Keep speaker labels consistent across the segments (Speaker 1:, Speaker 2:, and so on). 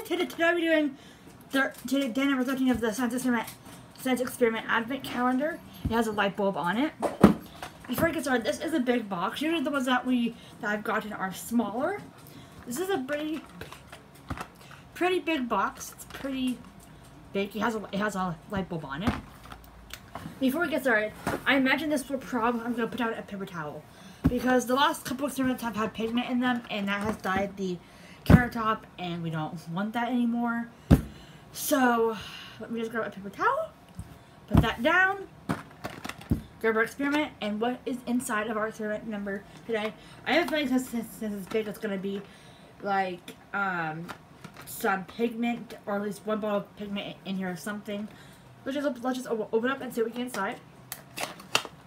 Speaker 1: today we're doing day number 13 of the Science Experiment Advent Calendar. It has a light bulb on it. Before I get started, this is a big box. Usually the ones that I've gotten are smaller. This is a pretty big box. It's pretty big. It has a light bulb on it. Before we get started, I imagine this will probably, I'm going to put out a paper towel, because the last couple experiments have had pigment in them, and that has dyed the countertop, and we don't want that anymore. So let me just grab a paper towel, put that down, grab our experiment, and what is inside of our experiment number today. I have a feeling since it's big, it's going to be like some pigment, or at least one bottle of pigment in here or something. Let's just open up and see what we get inside,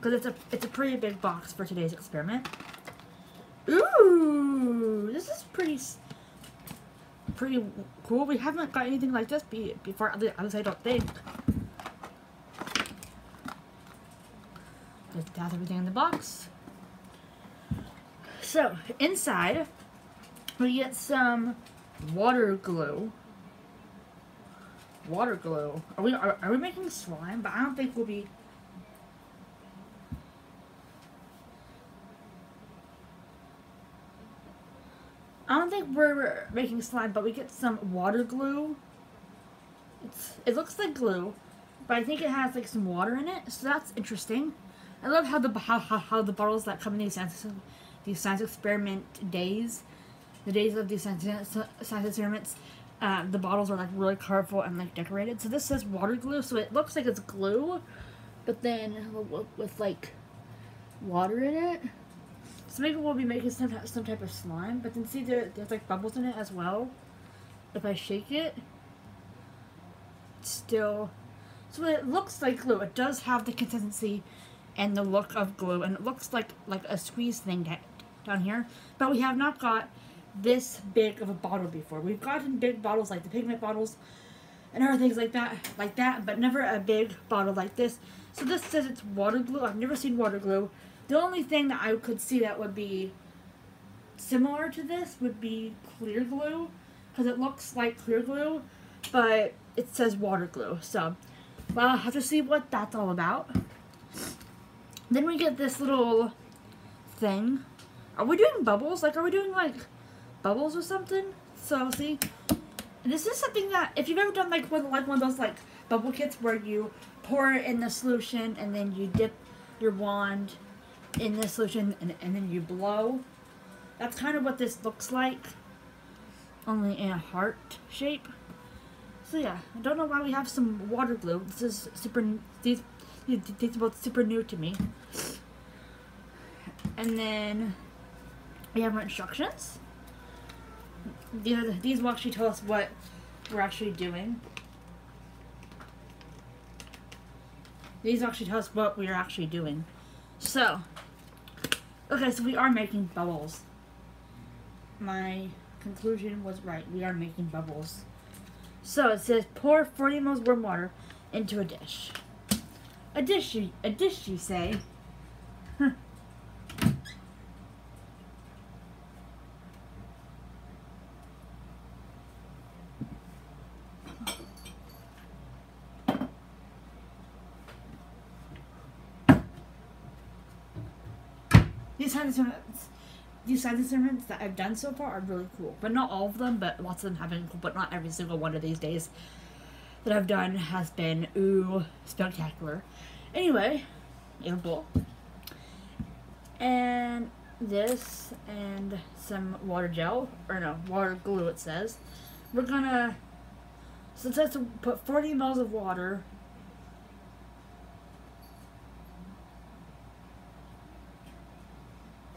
Speaker 1: because it's a pretty big box for today's experiment. Ooh, this is pretty cool. We haven't got anything like this before, at least I don't think. That's everything in the box. So inside we get some water glue. Water glue. Are we making slime? But I don't think we'll be. I don't think we're making slime, but we get some water glue. It looks like glue, but I think it has like some water in it, so that's interesting. I love how the bottles that come in these science experiment days, the days of these science experiments, the bottles are like really colorful and like decorated. So this says water glue, so it looks like it's glue, but then with like water in it. So maybe we'll be making some type of slime. But then see, there's like bubbles in it as well. If I shake it, it's still. So it looks like glue. It does have the consistency and the look of glue, and it looks like a squeeze thing down here. But we have not got this big of a bottle before. We've gotten big bottles like the pigment bottles and other things like that, but never a big bottle like this. So this says it's water glue. I've never seen water glue. The only thing that I could see that would be similar to this would be clear glue, because it looks like clear glue, but it says water glue. So, well, I'll have to see what that's all about. Then we get this little thing. Are we doing bubbles? Like, are we doing like bubbles or something? So see, this is something that if you've ever done like one of those like bubble kits where you pour it in the solution and then you dip your wand in the solution and then you blow. That's kind of what this looks like, only in a heart shape. So yeah, I don't know why we have some water glue. This is these are both super new to me. And then we have our instructions. These will actually tell us what we're actually doing. These actually tell us what we are actually doing. So, okay, so we are making bubbles. My conclusion was right. We are making bubbles. So it says pour 40 ml warm water into a dish. A dish, you say? Huh. These science experiments that I've done so far are really cool. But not all of them, but lots of them have been cool. But not every single one of these days that I've done has been, ooh, spectacular. Anyway, you have a bowl. And this, and some water gel, or no, water glue it says. We're gonna, so it says to put 40 ml of water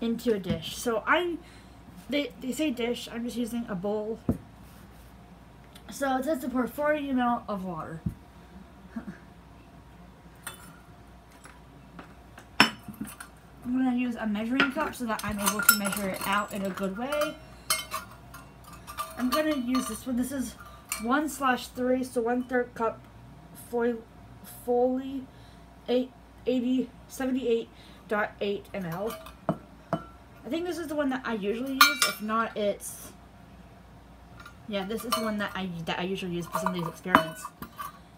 Speaker 1: into a dish. So they say dish, I'm just using a bowl. So it says to pour 40 ml of water. I'm going to use a measuring cup so that I'm able to measure it out in a good way. I'm going to use this one. This is 1/3, so 1/3 cup Foley 78.8 ml. I think this is the one that I usually use. If not, it's Yeah, this is the one that I usually use for some of these experiments.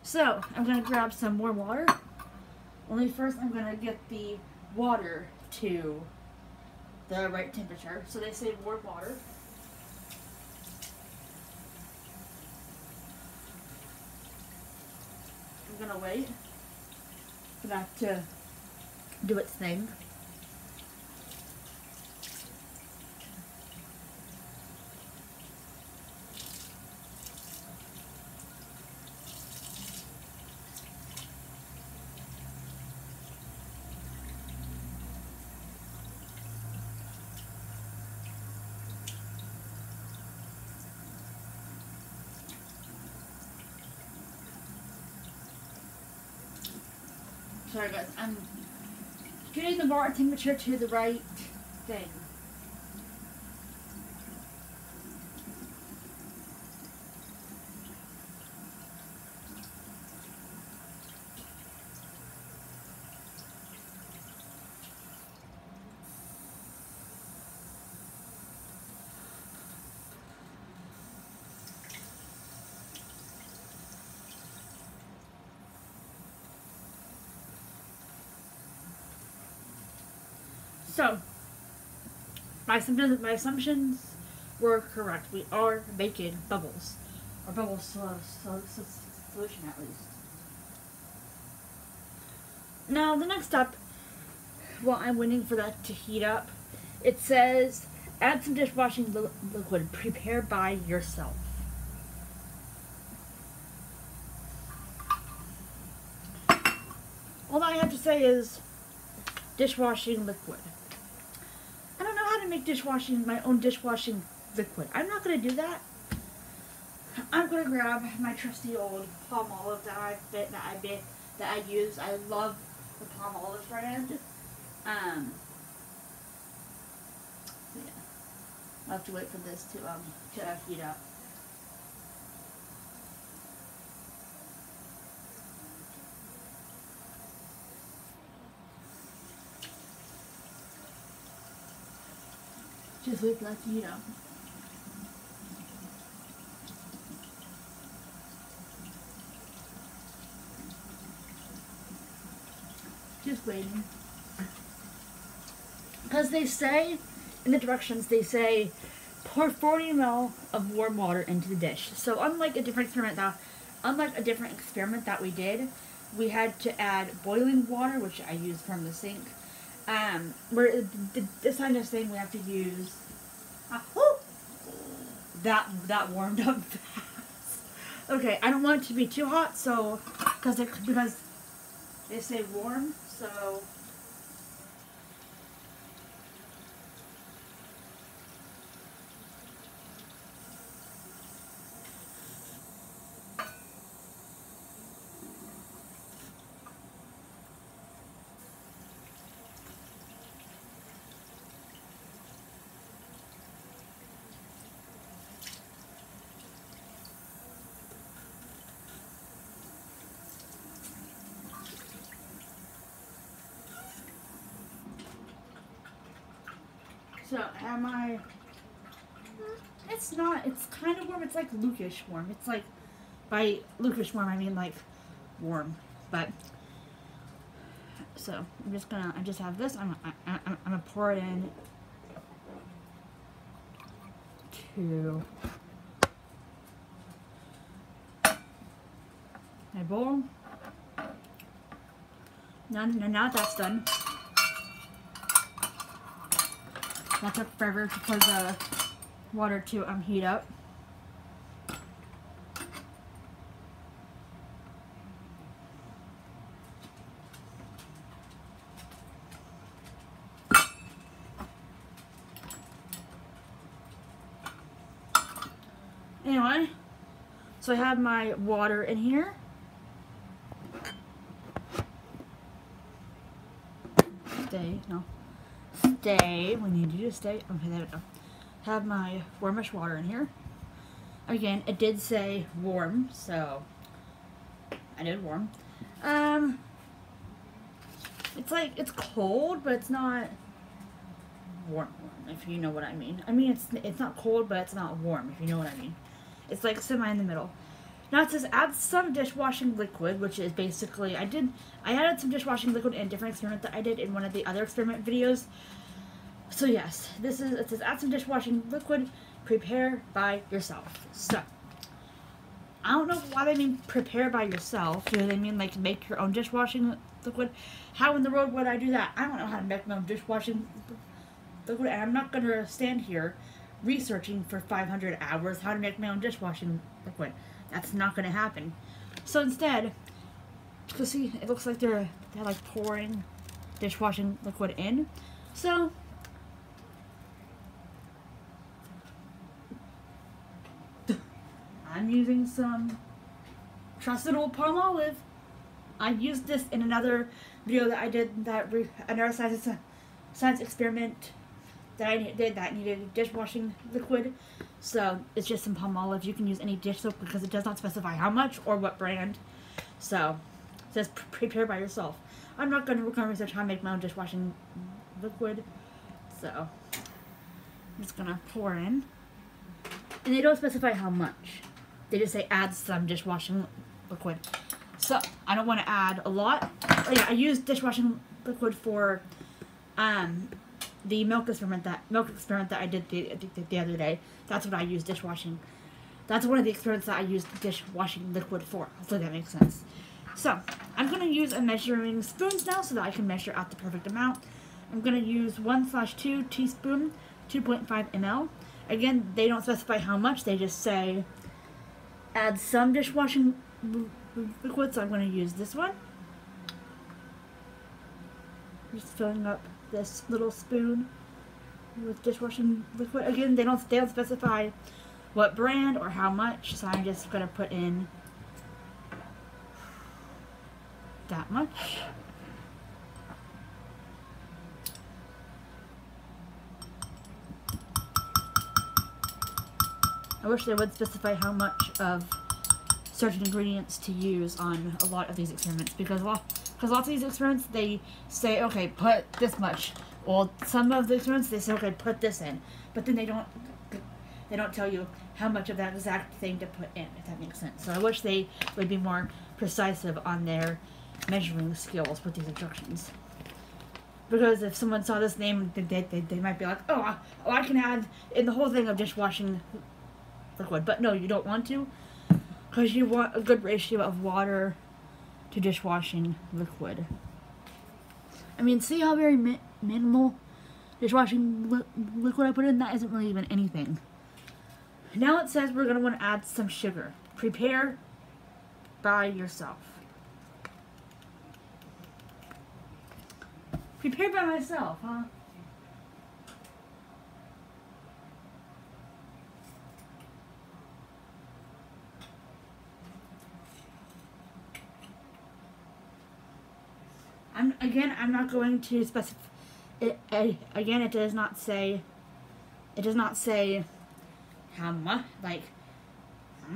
Speaker 1: So, I'm going to grab some warm water. Only first I'm going to get the water to the right temperature. So they say warm water. I'm going to wait for that to do its thing. Sorry guys, I'm getting the water temperature to the right thing. So, my assumptions were correct. We are making bubbles. Or bubble solution at least. Now, the next step, while I'm waiting for that to heat up, it says, add some dishwashing liquid prepared by yourself. All I have to say is, dishwashing liquid. I don't know how to make my own dishwashing liquid. I'm not going to do that. I'm going to grab my trusty old Palmolive that I use. I love the Palmolive brand. Yeah. I'll have to wait for this to heat up. Just wait for that to heat up. Just waiting. Because they say, in the directions, they say, pour 40 ml of warm water into the dish. So unlike a different experiment that we did, we had to add boiling water, which I used from the sink. This time they're saying we have to use that warmed up fast. Okay, I don't want it to be too hot, so because they say warm, so. So, it's kind of warm. It's like Lukish warm. It's like, by Lukish warm, I mean like warm. But, so, I just have this. I'm gonna pour it in to my bowl. Now that's done. That took forever for the water to heat up. Anyway, so I have my water in here. Stay. We need you to stay. Okay, there we go. Have my warmish water in here. Again, it did say warm, so I did warm. It's cold, but it's not warm, if you know what I mean. I mean, it's not cold, but it's not warm, if you know what I mean. It's like semi in the middle. Now it says add some dishwashing liquid, which is basically, I added some dishwashing liquid in a different experiment that I did in one of the other experiment videos. So yes, it says add some dishwashing liquid, prepare by yourself. So, I don't know why they mean prepare by yourself. Do they mean like make your own dishwashing liquid? How in the world would I do that? I don't know how to make my own dishwashing liquid, and I'm not going to stand here researching for 500 hours how to make my own dishwashing liquid. That's not going to happen. So instead, because see, it looks like they're like pouring dishwashing liquid in. So I'm using some trusted old palm olive. I used this in another video that I did, another science experiment that I did that needed dishwashing liquid. So it's just some palm olive. You can use any dish soap because it does not specify how much or what brand. So it says prepare by yourself. I'm not going to research how to make my own dishwashing liquid. So I'm just going to pour in. And they don't specify how much. They just say add some dishwashing liquid. So I don't want to add a lot. Oh yeah, I used dishwashing liquid for the milk experiment that I did the other day. That's what I used dishwashing. That's one of the experiments that I used dishwashing liquid for. Hopefully that makes sense. So I'm going to use a measuring spoons now so that I can measure out the perfect amount. I'm going to use 1/2 teaspoon, 2.5 ml. Again, they don't specify how much. They just say add some dishwashing liquid, so I'm going to use this one. Just filling up this little spoon with dishwashing liquid. Again, they don't specify what brand or how much, so I'm just going to put in that much. I wish they would specify how much of certain ingredients to use on a lot of these experiments, because lots of these experiments they say, okay, put this much. Well, some of the experiments they say, okay, put this in, but then they don't tell you how much of that exact thing to put in, if that makes sense. So I wish they would be more precise on their measuring skills with these instructions. Because if someone saw this name, they might be like, oh, I can add in the whole thing of dishwashing liquid. But no, you don't want to, because you want a good ratio of water to dishwashing liquid. I mean, see how very minimal dishwashing liquid I put in? That isn't really even anything. Now it says we're going to want to add some sugar. Prepare by yourself. Prepare by myself, huh? I'm not going to specify it. Again, it does not say how much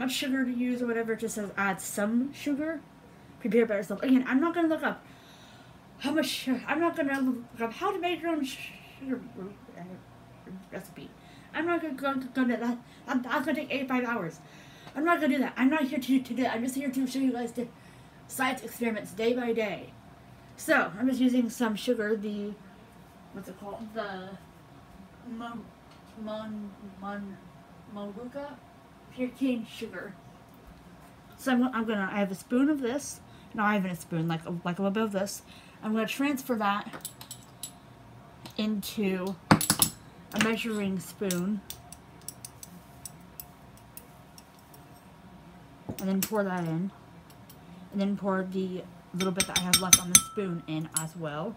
Speaker 1: sugar to use or whatever. It just says add some sugar. Prepare by yourself. Again, I'm not going to look up how much sugar. I'm not going to look up how to make your own sugar recipe. I'm not going to go to that. That's going to take 85 hours. I'm not going to do that. I'm not here to do that. I'm just here to show you guys the science experiments day by day. So, I'm just using some sugar, what's it called? The Moruca pure cane sugar. So I have a spoon of this. No, I have a spoon, like a little bit of this. I'm gonna transfer that into a measuring spoon. And then pour that in. And then pour the little bit that I have left on the spoon in as well.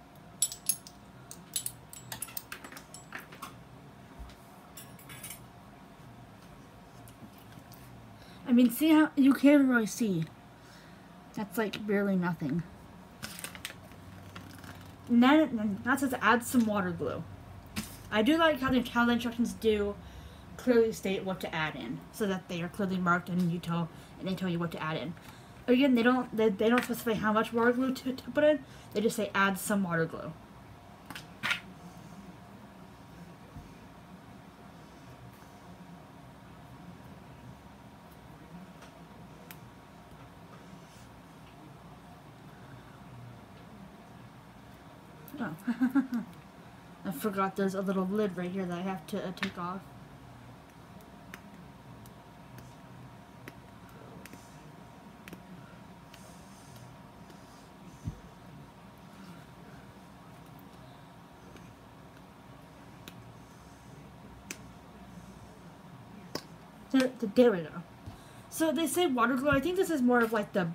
Speaker 1: I mean, see how you can't really see. That's like barely nothing. And then that says add some water glue. I do like how the instructions do clearly state what to add in, so that they are clearly marked and they tell you what to add in. Again, they don't specify how much water glue to put in. They just say add some water glue. Oh. I forgot there's a little lid right here that I have to take off. There we go. So they say water glue. I think this is more of like the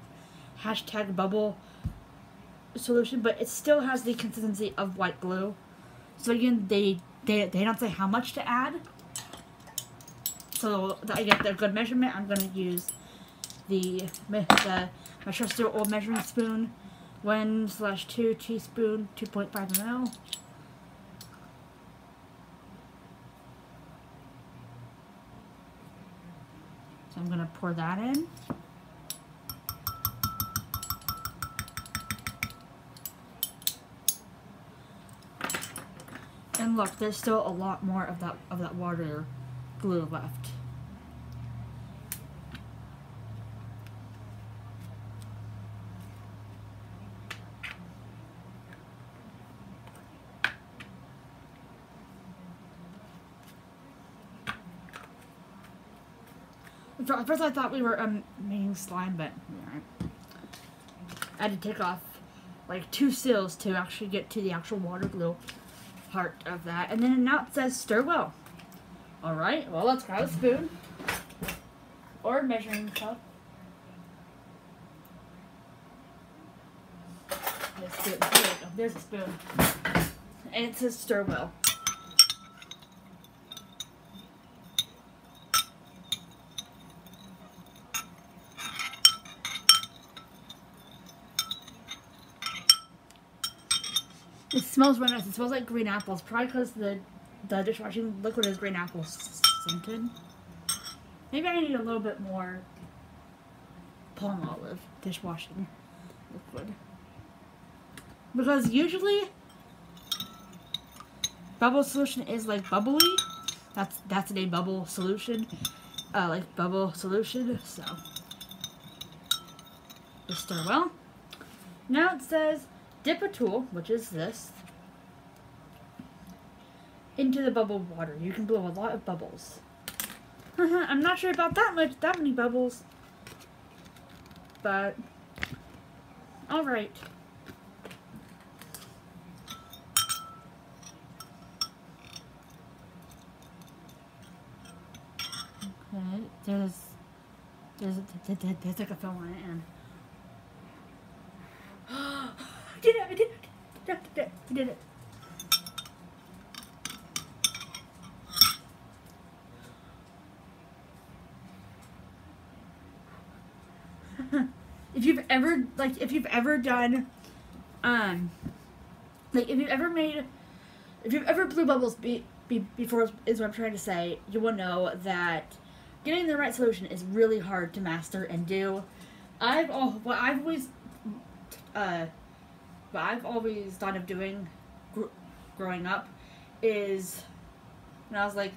Speaker 1: hashtag bubble solution, but it still has the consistency of white glue. So again, they don't say how much to add. So that I get the good measurement, I'm gonna use my trusty old measuring spoon, 1/2 teaspoon, 2.5 ml. So I'm gonna pour that in. And look, there's still a lot more of that water glue left. At first I thought we were making slime, but yeah. I had to take off like 2 seals to actually get to the actual water glue part of that. And then now it says stir well. Alright, well let's grab a spoon. Or a measuring cup. There we go. There's a spoon. And it says stir well. It smells really nice. It smells like green apples. Probably because the dishwashing liquid is green apple scented. Maybe I need a little bit more palm olive dishwashing liquid. Because usually bubble solution is like bubbly. That's a bubble solution. Like bubble solution. So just stir well. Now it says dip a tool, which is this, into the bubble water. You can blow a lot of bubbles. I'm not sure about that many bubbles, but all right. Okay, there's like a film on it, and I did it. If you've ever done, if you've ever blew bubbles before is what I'm trying to say, you will know that getting the right solution is really hard to master and do. What I've always thought of doing growing up is, when I was like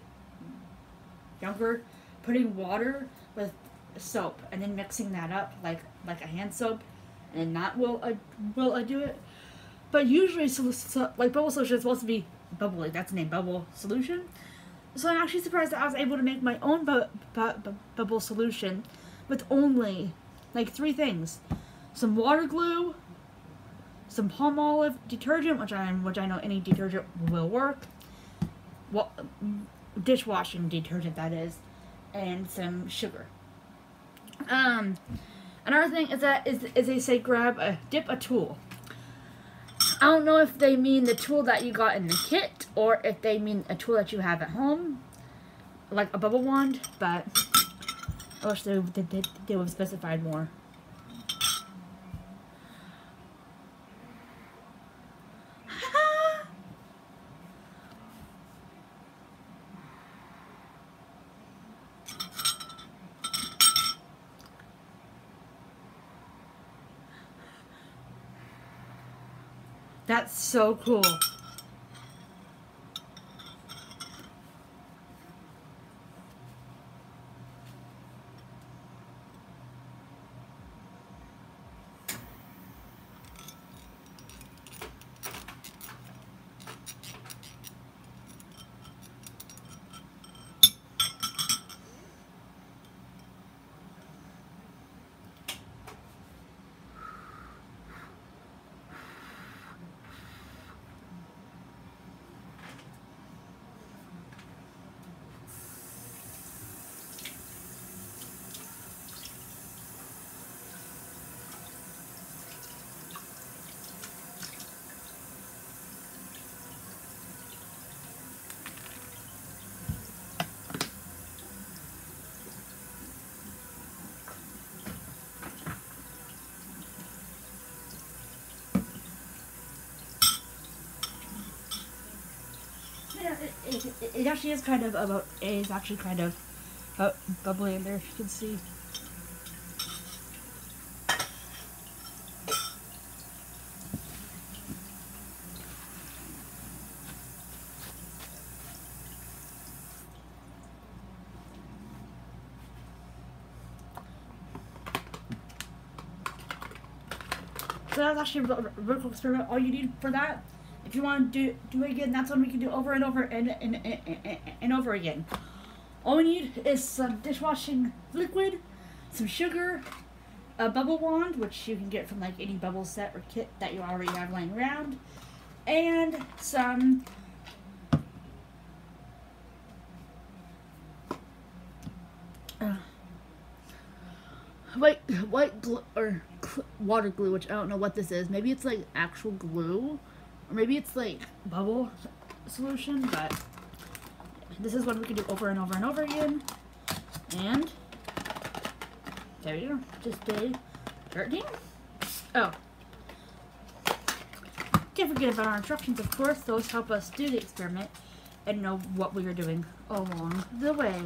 Speaker 1: younger, putting water with soap and then mixing that up like a hand soap, and that will I do it. But usually, like bubble solution is supposed to be bubbly. That's the name, bubble solution. So I'm actually surprised that I was able to make my own bubble solution with only like 3 things: some water glue, some palm olive detergent, which I know any detergent will work. Well, dishwashing detergent, that is, and some sugar. Another thing is they say dip a tool. I don't know if they mean the tool that you got in the kit or if they mean a tool that you have at home, like a bubble wand, but I wish they would have specified more. That's so cool. it actually is kind of about, it is actually kind of bubbly in there, if you can see. So that's actually a vertical experiment. All you need for that, if you want to do it again, that's one we can do over and over and over again. All we need is some dishwashing liquid, some sugar, a bubble wand, which you can get from like any bubble set or kit that you already have laying around, and some white glue or water glue, which I don't know what this is. Maybe it's like actual glue, or maybe it's like bubble solution, but this is what we can do over and over and over again. And there we go, just a 13. Oh, can't forget about our instructions, of course. Those help us do the experiment and know what we are doing along the way.